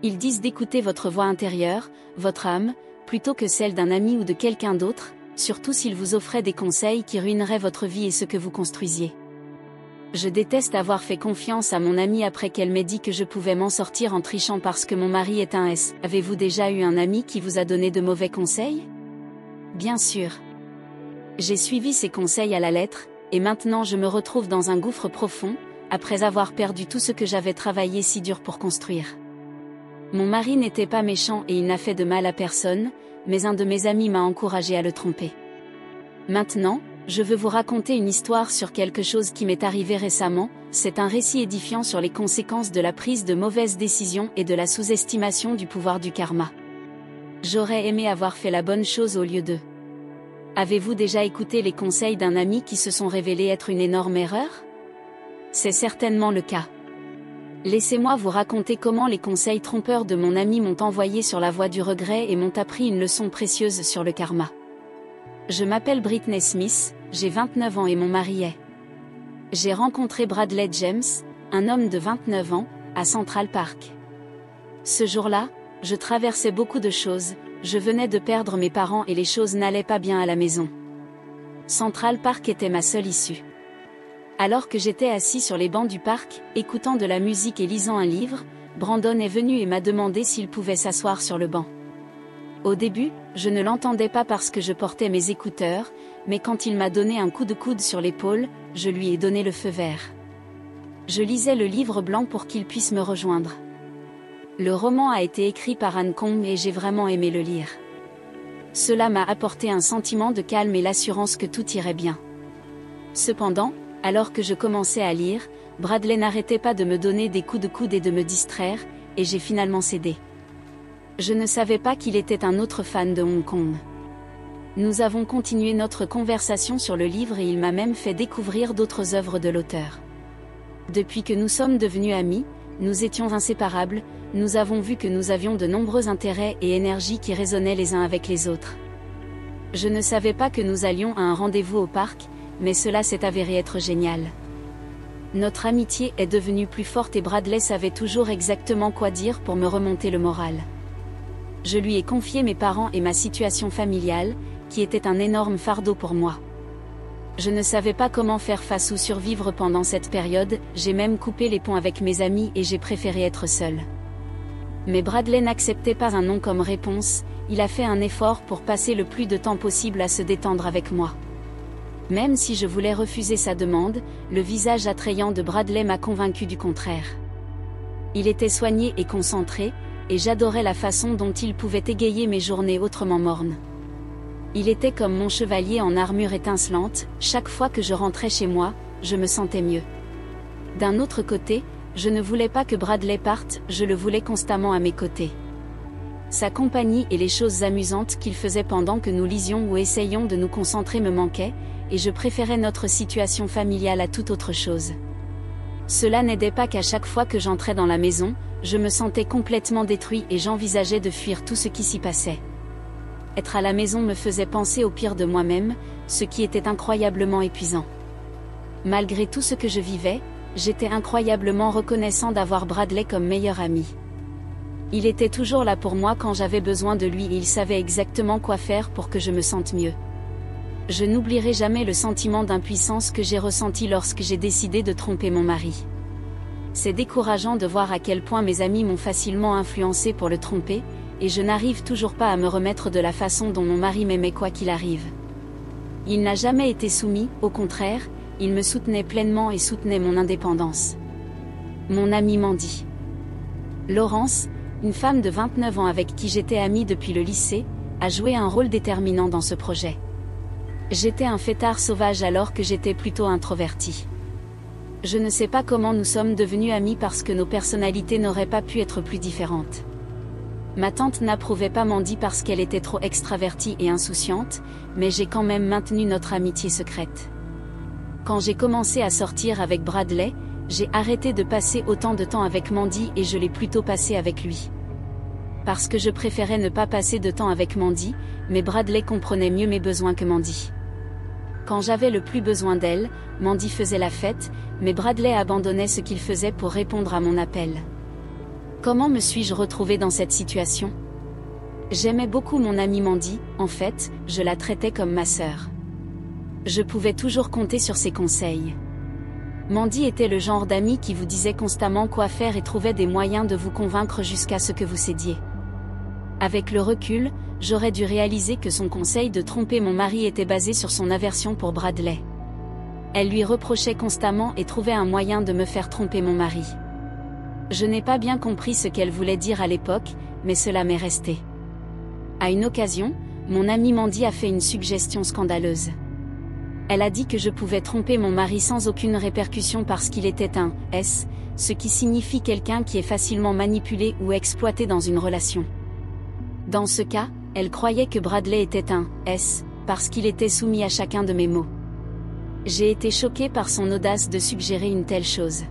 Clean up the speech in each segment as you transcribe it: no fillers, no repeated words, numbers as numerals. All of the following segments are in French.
Ils disent d'écouter votre voix intérieure, votre âme, plutôt que celle d'un ami ou de quelqu'un d'autre, surtout s'ils vous offraient des conseils qui ruineraient votre vie et ce que vous construisiez. Je déteste avoir fait confiance à mon amie après qu'elle m'ait dit que je pouvais m'en sortir en trichant parce que mon mari est un S. Avez-vous déjà eu un ami qui vous a donné de mauvais conseils? Bien sûr. J'ai suivi ses conseils à la lettre, et maintenant je me retrouve dans un gouffre profond, après avoir perdu tout ce que j'avais travaillé si dur pour construire. Mon mari n'était pas méchant et il n'a fait de mal à personne, mais un de mes amis m'a encouragé à le tromper. Maintenant, je veux vous raconter une histoire sur quelque chose qui m'est arrivé récemment. C'est un récit édifiant sur les conséquences de la prise de mauvaises décisions et de la sous-estimation du pouvoir du karma. J'aurais aimé avoir fait la bonne chose au lieu de. Avez-vous déjà écouté les conseils d'un ami qui se sont révélés être une énorme erreur? C'est certainement le cas. Laissez-moi vous raconter comment les conseils trompeurs de mon ami m'ont envoyé sur la voie du regret et m'ont appris une leçon précieuse sur le karma. Je m'appelle Britney Smith, j'ai 29 ans et mon mari est. J'ai rencontré Bradley James, un homme de 29 ans, à Central Park. Ce jour-là, je traversais beaucoup de choses, je venais de perdre mes parents et les choses n'allaient pas bien à la maison. Central Park était ma seule issue. Alors que j'étais assis sur les bancs du parc, écoutant de la musique et lisant un livre, Brandon est venu et m'a demandé s'il pouvait s'asseoir sur le banc. Au début, je ne l'entendais pas parce que je portais mes écouteurs, mais quand il m'a donné un coup de coude sur l'épaule, je lui ai donné le feu vert. Je lisais le livre blanc pour qu'il puisse me rejoindre. Le roman a été écrit par Anne Kong et j'ai vraiment aimé le lire. Cela m'a apporté un sentiment de calme et l'assurance que tout irait bien. Cependant, alors que je commençais à lire, Bradley n'arrêtait pas de me donner des coups de coude et de me distraire, et j'ai finalement cédé. Je ne savais pas qu'il était un autre fan de Hong Kong. Nous avons continué notre conversation sur le livre et il m'a même fait découvrir d'autres œuvres de l'auteur. Depuis que nous sommes devenus amis, nous étions inséparables, nous avons vu que nous avions de nombreux intérêts et énergies qui résonnaient les uns avec les autres. Je ne savais pas que nous allions à un rendez-vous au parc, mais cela s'est avéré être génial. Notre amitié est devenue plus forte et Bradley savait toujours exactement quoi dire pour me remonter le moral. Je lui ai confié mes parents et ma situation familiale, qui était un énorme fardeau pour moi. Je ne savais pas comment faire face ou survivre pendant cette période, j'ai même coupé les ponts avec mes amis et j'ai préféré être seule. Mais Bradley n'acceptait pas un non comme réponse, il a fait un effort pour passer le plus de temps possible à se détendre avec moi. Même si je voulais refuser sa demande, le visage attrayant de Bradley m'a convaincu du contraire. Il était soigné et concentré, et j'adorais la façon dont il pouvait égayer mes journées autrement mornes. Il était comme mon chevalier en armure étincelante, chaque fois que je rentrais chez moi, je me sentais mieux. D'un autre côté, je ne voulais pas que Bradley parte, je le voulais constamment à mes côtés. Sa compagnie et les choses amusantes qu'il faisait pendant que nous lisions ou essayions de nous concentrer me manquaient, et je préférais notre situation familiale à toute autre chose. Cela n'aidait pas qu'à chaque fois que j'entrais dans la maison, je me sentais complètement détruit et j'envisageais de fuir tout ce qui s'y passait. Être à la maison me faisait penser au pire de moi-même, ce qui était incroyablement épuisant. Malgré tout ce que je vivais, j'étais incroyablement reconnaissant d'avoir Bradley comme meilleur ami. Il était toujours là pour moi quand j'avais besoin de lui et il savait exactement quoi faire pour que je me sente mieux. Je n'oublierai jamais le sentiment d'impuissance que j'ai ressenti lorsque j'ai décidé de tromper mon mari. C'est décourageant de voir à quel point mes amis m'ont facilement influencé pour le tromper, et je n'arrive toujours pas à me remettre de la façon dont mon mari m'aimait quoi qu'il arrive. Il n'a jamais été soumis, au contraire, il me soutenait pleinement et soutenait mon indépendance. Mon ami Mandy. Laurence, une femme de 29 ans avec qui j'étais amie depuis le lycée, a joué un rôle déterminant dans ce projet. J'étais un fêtard sauvage alors que j'étais plutôt introvertie. Je ne sais pas comment nous sommes devenus amis parce que nos personnalités n'auraient pas pu être plus différentes. Ma tante n'approuvait pas Mandy parce qu'elle était trop extravertie et insouciante, mais j'ai quand même maintenu notre amitié secrète. Quand j'ai commencé à sortir avec Bradley, j'ai arrêté de passer autant de temps avec Mandy et je l'ai plutôt passé avec lui. Parce que je préférais ne pas passer de temps avec Mandy, mais Bradley comprenait mieux mes besoins que Mandy. Quand j'avais le plus besoin d'elle, Mandy faisait la fête, mais Bradley abandonnait ce qu'il faisait pour répondre à mon appel. Comment me suis-je retrouvée dans cette situation? J'aimais beaucoup mon amie Mandy, en fait, je la traitais comme ma sœur. Je pouvais toujours compter sur ses conseils. Mandy était le genre d'amie qui vous disait constamment quoi faire et trouvait des moyens de vous convaincre jusqu'à ce que vous cédiez. Avec le recul, j'aurais dû réaliser que son conseil de tromper mon mari était basé sur son aversion pour Bradley. Elle lui reprochait constamment et trouvait un moyen de me faire tromper mon mari. Je n'ai pas bien compris ce qu'elle voulait dire à l'époque, mais cela m'est resté. À une occasion, mon amie Mandy a fait une suggestion scandaleuse. Elle a dit que je pouvais tromper mon mari sans aucune répercussion parce qu'il était un S, ce qui signifie quelqu'un qui est facilement manipulé ou exploité dans une relation. Dans ce cas, elle croyait que Bradley était un S, parce qu'il était soumis à chacun de mes mots. J'ai été choquée par son audace de suggérer une telle chose.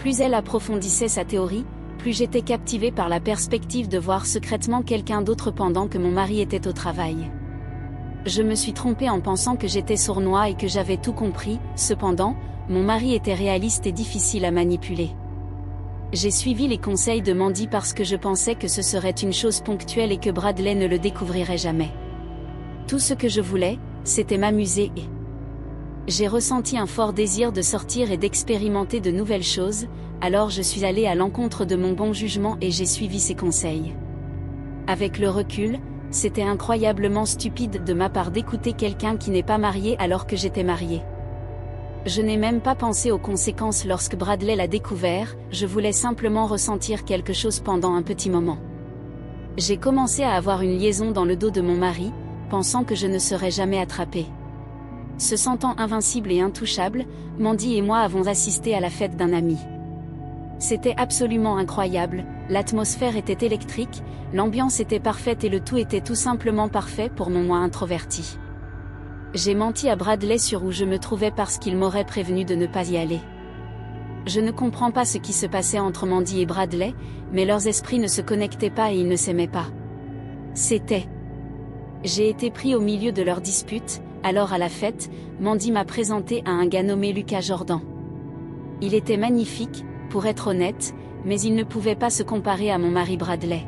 Plus elle approfondissait sa théorie, plus j'étais captivée par la perspective de voir secrètement quelqu'un d'autre pendant que mon mari était au travail. Je me suis trompée en pensant que j'étais sournois et que j'avais tout compris, cependant, mon mari était réaliste et difficile à manipuler. J'ai suivi les conseils de Mandy parce que je pensais que ce serait une chose ponctuelle et que Bradley ne le découvrirait jamais. Tout ce que je voulais, c'était m'amuser et... J'ai ressenti un fort désir de sortir et d'expérimenter de nouvelles choses, alors je suis allée à l'encontre de mon bon jugement et j'ai suivi ses conseils. Avec le recul, c'était incroyablement stupide de ma part d'écouter quelqu'un qui n'est pas marié alors que j'étais mariée. Je n'ai même pas pensé aux conséquences lorsque Bradley l'a découvert, je voulais simplement ressentir quelque chose pendant un petit moment. J'ai commencé à avoir une liaison dans le dos de mon mari, pensant que je ne serais jamais attrapée. Se sentant invincible et intouchable, Mandy et moi avons assisté à la fête d'un ami. C'était absolument incroyable, l'atmosphère était électrique, l'ambiance était parfaite et le tout était tout simplement parfait pour mon moi introverti. J'ai menti à Bradley sur où je me trouvais parce qu'il m'aurait prévenu de ne pas y aller. Je ne comprends pas ce qui se passait entre Mandy et Bradley, mais leurs esprits ne se connectaient pas et ils ne s'aimaient pas. J'ai été pris au milieu de leur dispute, alors à la fête, Mandy m'a présenté à un gars nommé Lucas Jordan. Il était magnifique, pour être honnête, mais il ne pouvait pas se comparer à mon mari Bradley.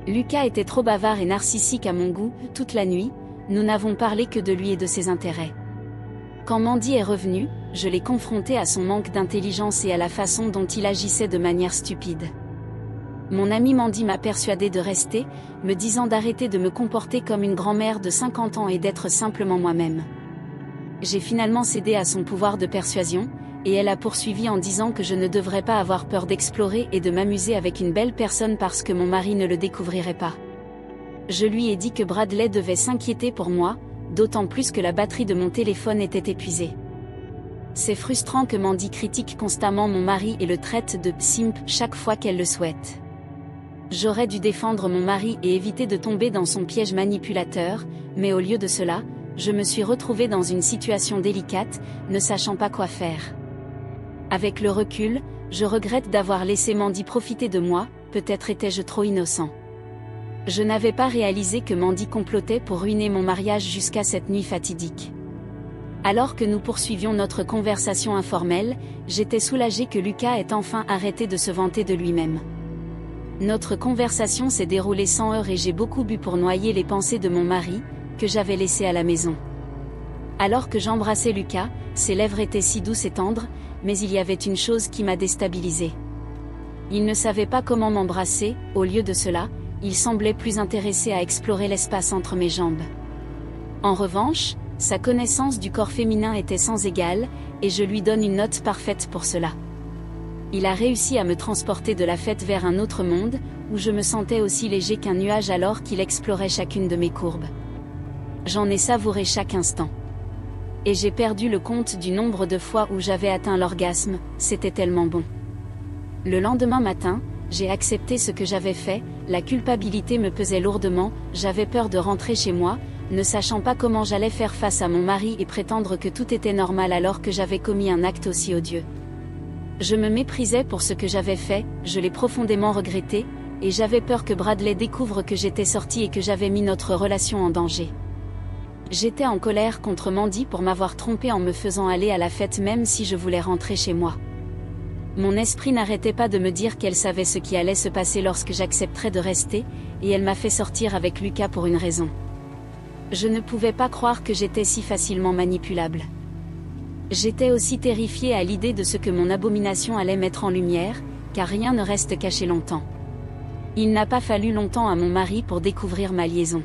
Lucas était trop bavard et narcissique à mon goût, toute la nuit, nous n'avons parlé que de lui et de ses intérêts. Quand Mandy est revenue, je l'ai confronté à son manque d'intelligence et à la façon dont il agissait de manière stupide. Mon amie Mandy m'a persuadée de rester, me disant d'arrêter de me comporter comme une grand-mère de 50 ans et d'être simplement moi-même. J'ai finalement cédé à son pouvoir de persuasion, et elle a poursuivi en disant que je ne devrais pas avoir peur d'explorer et de m'amuser avec une belle personne parce que mon mari ne le découvrirait pas. Je lui ai dit que Bradley devait s'inquiéter pour moi, d'autant plus que la batterie de mon téléphone était épuisée. C'est frustrant que Mandy critique constamment mon mari et le traite de « simp » chaque fois qu'elle le souhaite. J'aurais dû défendre mon mari et éviter de tomber dans son piège manipulateur, mais au lieu de cela, je me suis retrouvée dans une situation délicate, ne sachant pas quoi faire. Avec le recul, je regrette d'avoir laissé Mandy profiter de moi, peut-être étais-je trop innocent. Je n'avais pas réalisé que Mandy complotait pour ruiner mon mariage jusqu'à cette nuit fatidique. Alors que nous poursuivions notre conversation informelle, j'étais soulagée que Lucas ait enfin arrêté de se vanter de lui-même. Notre conversation s'est déroulée sans heurts et j'ai beaucoup bu pour noyer les pensées de mon mari, que j'avais laissé à la maison. Alors que j'embrassais Lucas, ses lèvres étaient si douces et tendres, mais il y avait une chose qui m'a déstabilisée. Il ne savait pas comment m'embrasser, au lieu de cela, il semblait plus intéressé à explorer l'espace entre mes jambes. En revanche, sa connaissance du corps féminin était sans égale, et je lui donne une note parfaite pour cela. Il a réussi à me transporter de la fête vers un autre monde, où je me sentais aussi léger qu'un nuage alors qu'il explorait chacune de mes courbes. J'en ai savouré chaque instant. Et j'ai perdu le compte du nombre de fois où j'avais atteint l'orgasme, c'était tellement bon. Le lendemain matin, j'ai accepté ce que j'avais fait, la culpabilité me pesait lourdement, j'avais peur de rentrer chez moi, ne sachant pas comment j'allais faire face à mon mari et prétendre que tout était normal alors que j'avais commis un acte aussi odieux. Je me méprisais pour ce que j'avais fait, je l'ai profondément regretté, et j'avais peur que Bradley découvre que j'étais sortie et que j'avais mis notre relation en danger. J'étais en colère contre Mandy pour m'avoir trompée en me faisant aller à la fête même si je voulais rentrer chez moi. Mon esprit n'arrêtait pas de me dire qu'elle savait ce qui allait se passer lorsque j'accepterais de rester, et elle m'a fait sortir avec Lucas pour une raison. Je ne pouvais pas croire que j'étais si facilement manipulable. J'étais aussi terrifiée à l'idée de ce que mon abomination allait mettre en lumière, car rien ne reste caché longtemps. Il n'a pas fallu longtemps à mon mari pour découvrir ma liaison.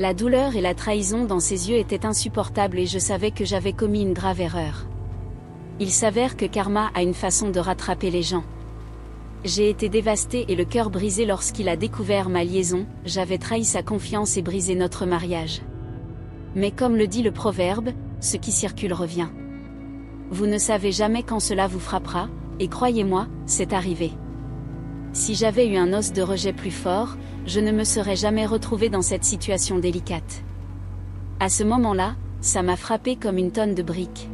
La douleur et la trahison dans ses yeux étaient insupportables et je savais que j'avais commis une grave erreur. Il s'avère que Karma a une façon de rattraper les gens. J'ai été dévastée et le cœur brisé lorsqu'il a découvert ma liaison, j'avais trahi sa confiance et brisé notre mariage. Mais comme le dit le proverbe, ce qui circule revient. Vous ne savez jamais quand cela vous frappera, et croyez-moi, c'est arrivé. Si j'avais eu un os de rejet plus fort, je ne me serais jamais retrouvée dans cette situation délicate. À ce moment-là, ça m'a frappé comme une tonne de briques.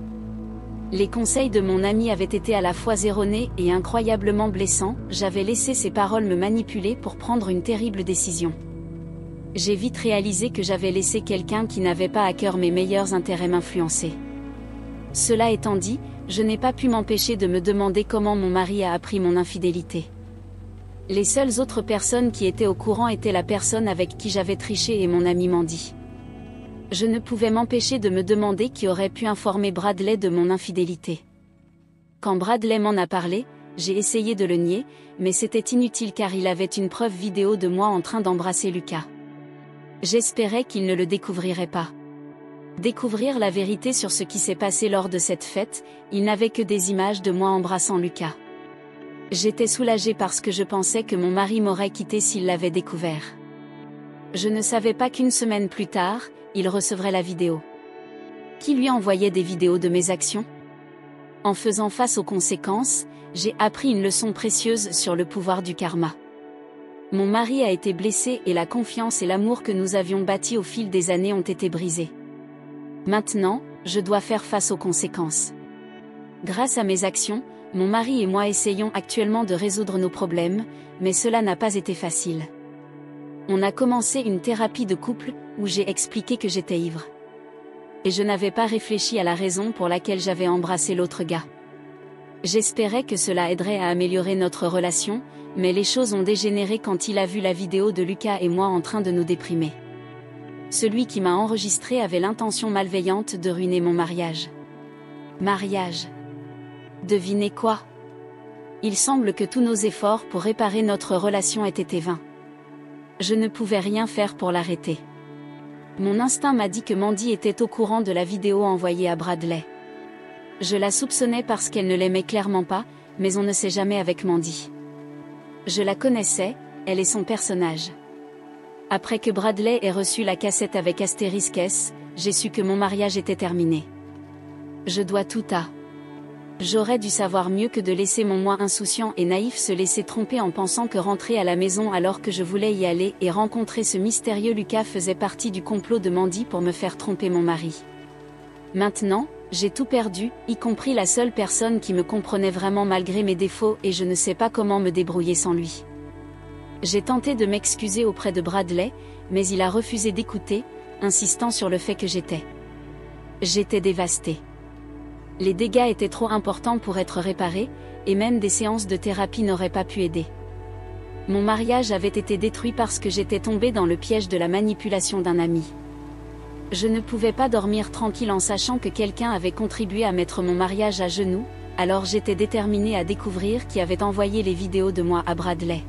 Les conseils de mon ami avaient été à la fois erronés et incroyablement blessants, j'avais laissé ses paroles me manipuler pour prendre une terrible décision. J'ai vite réalisé que j'avais laissé quelqu'un qui n'avait pas à cœur mes meilleurs intérêts m'influencer. Cela étant dit, je n'ai pas pu m'empêcher de me demander comment mon mari a appris mon infidélité. Les seules autres personnes qui étaient au courant étaient la personne avec qui j'avais triché et mon ami Mandy. Je ne pouvais m'empêcher de me demander qui aurait pu informer Bradley de mon infidélité. Quand Bradley m'en a parlé, j'ai essayé de le nier, mais c'était inutile car il avait une preuve vidéo de moi en train d'embrasser Lucas. J'espérais qu'il ne le découvrirait pas. Découvrir la vérité sur ce qui s'est passé lors de cette fête, il n'avait que des images de moi embrassant Lucas. J'étais soulagée parce que je pensais que mon mari m'aurait quitté s'il l'avait découvert. Je ne savais pas qu'une semaine plus tard, il recevrait la vidéo. Qui lui envoyait des vidéos de mes actions? En faisant face aux conséquences, j'ai appris une leçon précieuse sur le pouvoir du karma. Mon mari a été blessé et la confiance et l'amour que nous avions bâtis au fil des années ont été brisés. Maintenant, je dois faire face aux conséquences. Grâce à mes actions, mon mari et moi essayons actuellement de résoudre nos problèmes, mais cela n'a pas été facile. On a commencé une thérapie de couple, où j'ai expliqué que j'étais ivre. Et je n'avais pas réfléchi à la raison pour laquelle j'avais embrassé l'autre gars. J'espérais que cela aiderait à améliorer notre relation, mais les choses ont dégénéré quand il a vu la vidéo de Lucas et moi en train de nous déprimer. Celui qui m'a enregistré avait l'intention malveillante de ruiner mon mariage. Mariage. Devinez quoi? Il semble que tous nos efforts pour réparer notre relation aient été vains. Je ne pouvais rien faire pour l'arrêter. Mon instinct m'a dit que Mandy était au courant de la vidéo envoyée à Bradley. Je la soupçonnais parce qu'elle ne l'aimait clairement pas, mais on ne sait jamais avec Mandy. Je la connaissais, elle est son personnage. Après que Bradley ait reçu la cassette avec Asterisk S, j'ai su que mon mariage était terminé. Je dois tout à. J'aurais dû savoir mieux que de laisser mon moi insouciant et naïf se laisser tromper en pensant que rentrer à la maison alors que je voulais y aller et rencontrer ce mystérieux Lucas faisait partie du complot de Mandy pour me faire tromper mon mari. Maintenant, j'ai tout perdu, y compris la seule personne qui me comprenait vraiment malgré mes défauts et je ne sais pas comment me débrouiller sans lui. J'ai tenté de m'excuser auprès de Bradley, mais il a refusé d'écouter, insistant sur le fait que j'étais dévastée. Les dégâts étaient trop importants pour être réparés, et même des séances de thérapie n'auraient pas pu aider. Mon mariage avait été détruit parce que j'étais tombée dans le piège de la manipulation d'un ami. Je ne pouvais pas dormir tranquille en sachant que quelqu'un avait contribué à mettre mon mariage à genoux, alors j'étais déterminée à découvrir qui avait envoyé les vidéos de moi à Bradley.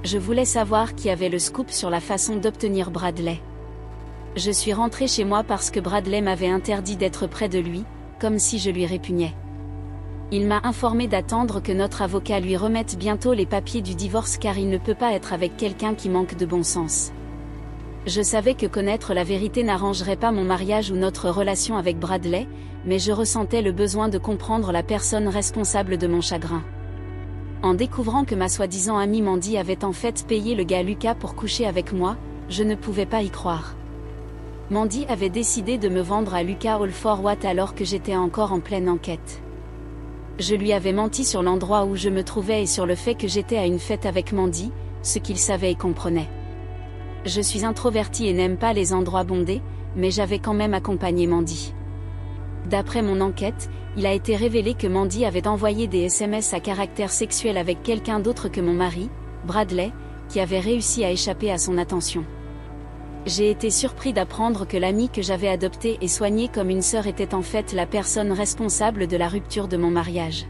Je voulais savoir qui avait le scoop sur la façon d'obtenir Bradley. Je suis rentrée chez moi parce que Bradley m'avait interdit d'être près de lui, comme si je lui répugnais. Il m'a informé d'attendre que notre avocat lui remette bientôt les papiers du divorce car il ne peut pas être avec quelqu'un qui manque de bon sens. Je savais que connaître la vérité n'arrangerait pas mon mariage ou notre relation avec Bradley, mais je ressentais le besoin de comprendre la personne responsable de mon chagrin. En découvrant que ma soi-disant amie Mandy avait en fait payé le gars Lucas pour coucher avec moi, je ne pouvais pas y croire. Mandy avait décidé de me vendre à Lucas All-for-What alors que j'étais encore en pleine enquête. Je lui avais menti sur l'endroit où je me trouvais et sur le fait que j'étais à une fête avec Mandy, ce qu'il savait et comprenait. Je suis introvertie et n'aime pas les endroits bondés, mais j'avais quand même accompagné Mandy. D'après mon enquête, il a été révélé que Mandy avait envoyé des SMS à caractère sexuel avec quelqu'un d'autre que mon mari, Bradley, qui avait réussi à échapper à son attention. J'ai été surpris d'apprendre que l'amie que j'avais adoptée et soignée comme une sœur était en fait la personne responsable de la rupture de mon mariage.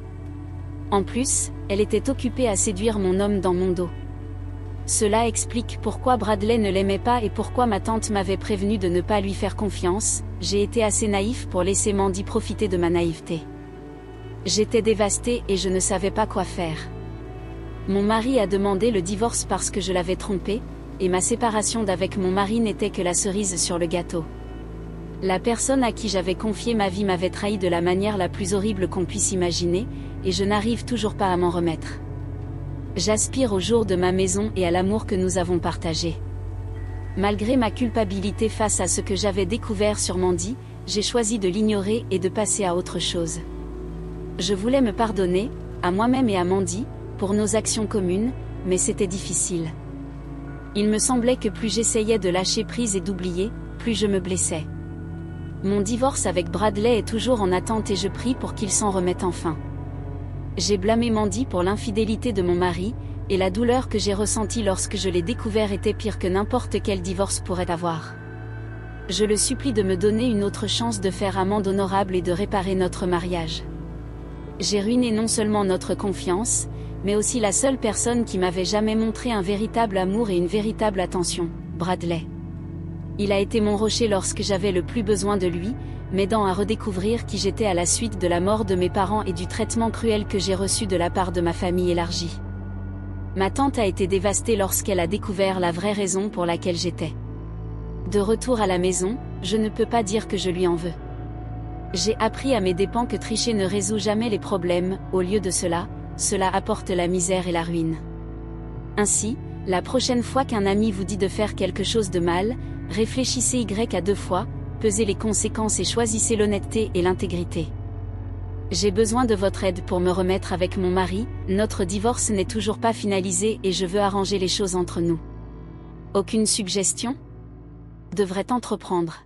En plus, elle était occupée à séduire mon homme dans mon dos. Cela explique pourquoi Bradley ne l'aimait pas et pourquoi ma tante m'avait prévenu de ne pas lui faire confiance. J'ai été assez naïf pour laisser Mandy profiter de ma naïveté. J'étais dévastée et je ne savais pas quoi faire. Mon mari a demandé le divorce parce que je l'avais trompé, et ma séparation d'avec mon mari n'était que la cerise sur le gâteau. La personne à qui j'avais confié ma vie m'avait trahi de la manière la plus horrible qu'on puisse imaginer, et je n'arrive toujours pas à m'en remettre. J'aspire au jour de ma maison et à l'amour que nous avons partagé. Malgré ma culpabilité face à ce que j'avais découvert sur Mandy, j'ai choisi de l'ignorer et de passer à autre chose. Je voulais me pardonner, à moi-même et à Mandy, pour nos actions communes, mais c'était difficile. Il me semblait que plus j'essayais de lâcher prise et d'oublier, plus je me blessais. Mon divorce avec Bradley est toujours en attente et je prie pour qu'il s'en remette enfin. J'ai blâmé Mandy pour l'infidélité de mon mari, et la douleur que j'ai ressentie lorsque je l'ai découvert était pire que n'importe quel divorce pourrait avoir. Je le supplie de me donner une autre chance de faire amende honorable et de réparer notre mariage. J'ai ruiné non seulement notre confiance, mais aussi la seule personne qui m'avait jamais montré un véritable amour et une véritable attention, Bradley. Il a été mon rocher lorsque j'avais le plus besoin de lui, m'aidant à redécouvrir qui j'étais à la suite de la mort de mes parents et du traitement cruel que j'ai reçu de la part de ma famille élargie. Ma tante a été dévastée lorsqu'elle a découvert la vraie raison pour laquelle j'étais. De retour à la maison, je ne peux pas dire que je lui en veux. J'ai appris à mes dépens que tricher ne résout jamais les problèmes, au lieu de cela, cela apporte la misère et la ruine. Ainsi, la prochaine fois qu'un ami vous dit de faire quelque chose de mal, réfléchissez à 2 fois, pesez les conséquences et choisissez l'honnêteté et l'intégrité. J'ai besoin de votre aide pour me remettre avec mon mari, notre divorce n'est toujours pas finalisé et je veux arranger les choses entre nous. Aucune suggestion ? Devrait entreprendre.